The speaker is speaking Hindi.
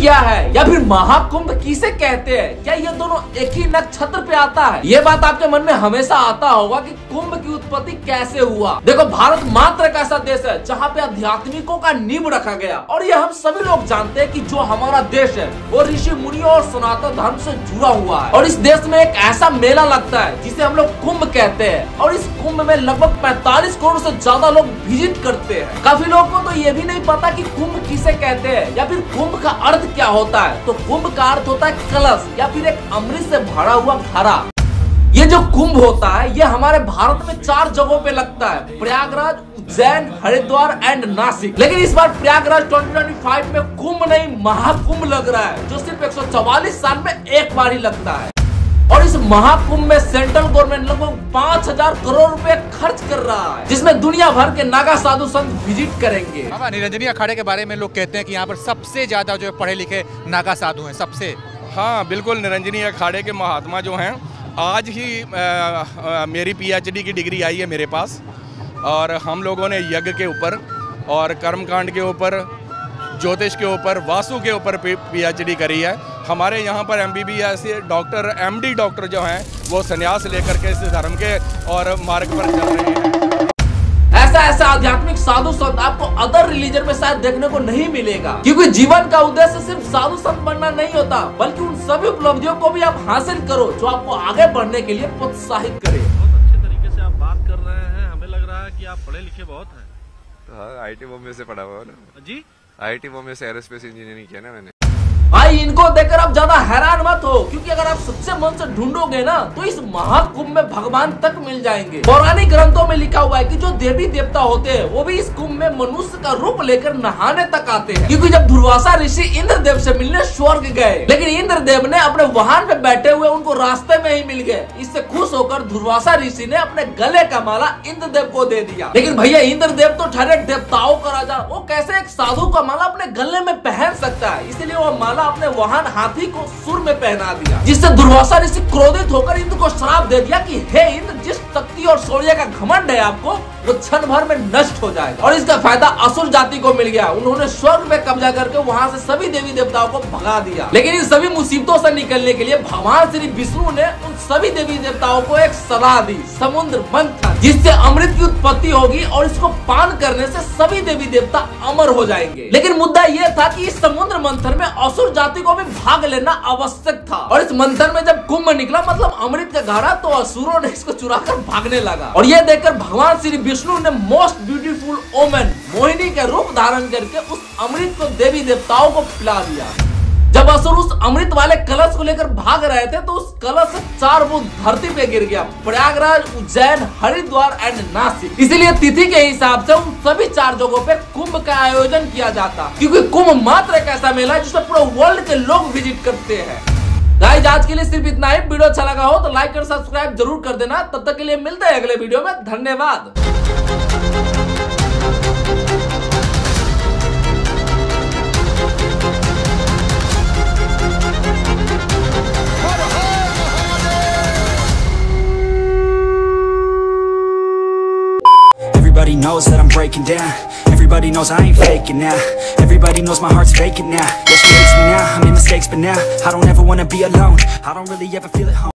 क्या है या फिर महाकुंभ किसे कहते हैं? क्या ये दोनों एक ही नक्षत्र पे आता है? ये बात आपके मन में हमेशा आता होगा कि कुंभ की उत्पत्ति कैसे हुआ। देखो, भारत मात्र एक ऐसा देश है जहाँ पे आध्यात्मिकों का नींव रखा गया, और ये हम सभी लोग जानते हैं कि जो हमारा देश है वो ऋषि मुनियों और सनातन धर्म से जुड़ा हुआ है। और इस देश में एक ऐसा मेला लगता है जिसे हम लोग कुंभ कहते हैं, और इस कुंभ में लगभग 45 करोड़ से ज्यादा लोग विजिट करते हैं। काफी लोगों को तो ये भी नहीं पता कि कुंभ किसे कहते हैं या फिर कुंभ का अर्थ क्या होता है। तो कुंभ का अर्थ होता है कलश या फिर एक अमृत से भरा हुआ घड़ा। ये जो कुंभ होता है ये हमारे भारत में 4 जगहों पे लगता है: प्रयागराज, उज्जैन, हरिद्वार एंड नासिक। लेकिन इस बार प्रयागराज 2025 में कुंभ नहीं महाकुंभ लग रहा है, जो सिर्फ 144 साल में एक बार ही लगता है। और इस महाकुंभ में सेंट्रल गवर्नमेंट लगभग 5000 करोड़ रुपए खर्च कर रहा है, जिसमें दुनिया भर के नागा साधु संत विजिट करेंगे। बाबा, निरंजनी अखाड़े के बारे में लोग कहते हैं कि यहाँ पर सबसे ज्यादा जो पढ़े लिखे नागा साधु हैं सबसे। हाँ बिल्कुल, निरंजनी अखाड़े के महात्मा जो हैं, आज ही मेरी PhD की डिग्री आई है मेरे पास, और हम लोगों ने यज्ञ के ऊपर और कर्मकांड के ऊपर, ज्योतिष के ऊपर, वास्तु के ऊपर PhD करी है। हमारे यहाँ पर MBBS डॉक्टर, MD डॉक्टर जो हैं वो संन्यास लेकर के इस धर्म के और मार्ग पर चल रहे हैं। ऐसा आध्यात्मिक साधु संत आपको अदर रिलीजन में शायद देखने को नहीं मिलेगा, क्योंकि जीवन का उद्देश्य सिर्फ साधु संत बनना नहीं होता, बल्कि उन सभी उपलब्धियों को भी आप हासिल करो जो आपको आगे बढ़ने के लिए प्रोत्साहित करे। बहुत अच्छे तरीके से आप बात कर रहे हैं, हमें लग रहा है कि आप पढ़े लिखे बहुत हैं। तो हाँ, IIT बॉम्बे से पढ़ा हुआ ना जी। IIT बॉम्बे से एरोस्पेस इंजीनियरिंग किया ना मैंने। भाई, इनको देखकर आप ज्यादा हैरान मत हो, क्योंकि अगर आप सच्चे मन से ढूंढोगे ना तो इस महाकुंभ में भगवान तक मिल जाएंगे। पौराणिक ग्रंथों में लिखा हुआ है कि जो देवी देवता होते हैं वो भी इस कुंभ में मनुष्य का रूप लेकर नहाने तक आते हैं, क्योंकि जब दुर्वासा ऋषि इंद्रदेव से मिलने स्वर्ग गए, लेकिन इंद्रदेव ने अपने वाहन में बैठे हुए उनको रास्ते में ही मिल गए। इससे खुश होकर दुर्वासा ऋषि ने अपने गले का माला इंद्रदेव को दे दिया। लेकिन भैया, इंद्रदेव तो ठहरे देवताओं का राजा, वो कैसे एक साधु का माला अपने गले में पहन सकता है? इसलिए वो माला अपने वाहन हाथी को सुर में पहना दिया, जिससे दुर्वासा ऋषि क्रोधित होकर इंद्र को श्राप दे दिया कि हे इंद्र, जिस शक्ति और शौर्य का घमंड है आपको, वो क्षण भर में नष्ट हो जाएगा। और इसका फायदा असुर जाति को मिल गया। उन्होंने स्वर्ग में कब्जा करके वहां से सभी देवी देवताओं को भगा दिया। लेकिन इन सभी मुसीबतों से निकलने के लिए भगवान श्री विष्णु ने उन सभी देवी देवताओं को एक सलाह दी, समुद्र मंथन, जिससे अमृत की उत्पत्ति होगी और इसको पान करने से सभी देवी देवता अमर हो जाएंगे। लेकिन मुद्दा यह था कि इस समुद्र मंथन में असुर जाति को भी भाग लेना आवश्यक था। और इस मंथन में जब कुंभ निकला, मतलब अमृत का घड़ा, तो असुरों ने इसको चुराकर भागने लगा। और यह देखकर भगवान श्री विष्णु ने मोस्ट ब्यूटीफुल ओमेन मोहिनी के रूप धारण करके उस अमृत को देवी देवताओं को पिला दिया। जब असुर उस अमृत वाले कलश को लेकर भाग रहे थे तो उस कलश से 4 बूंद धरती पे गिर गया: प्रयागराज, उज्जैन, हरिद्वार एंड नासिक। इसीलिए तिथि के हिसाब से उन सभी 4 जगहों पे कुंभ का आयोजन किया जाता, क्योंकि कुंभ मात्र एक ऐसा मेला है जिसमें पूरे वर्ल्ड के लोग विजिट करते हैं। गाइस, आज के लिए सिर्फ इतना ही। वीडियो अच्छा लगा हो तो लाइक और सब्सक्राइब जरूर कर देना। तब तक के लिए मिलते हैं अगले वीडियो में। धन्यवाद। Everybody knows that I'm breaking down. Everybody knows I ain't faking now. Everybody knows my heart's vacant now. Yeah, she hates me now, I made mistakes, but now I don't ever wanna be alone. I don't really ever feel at home.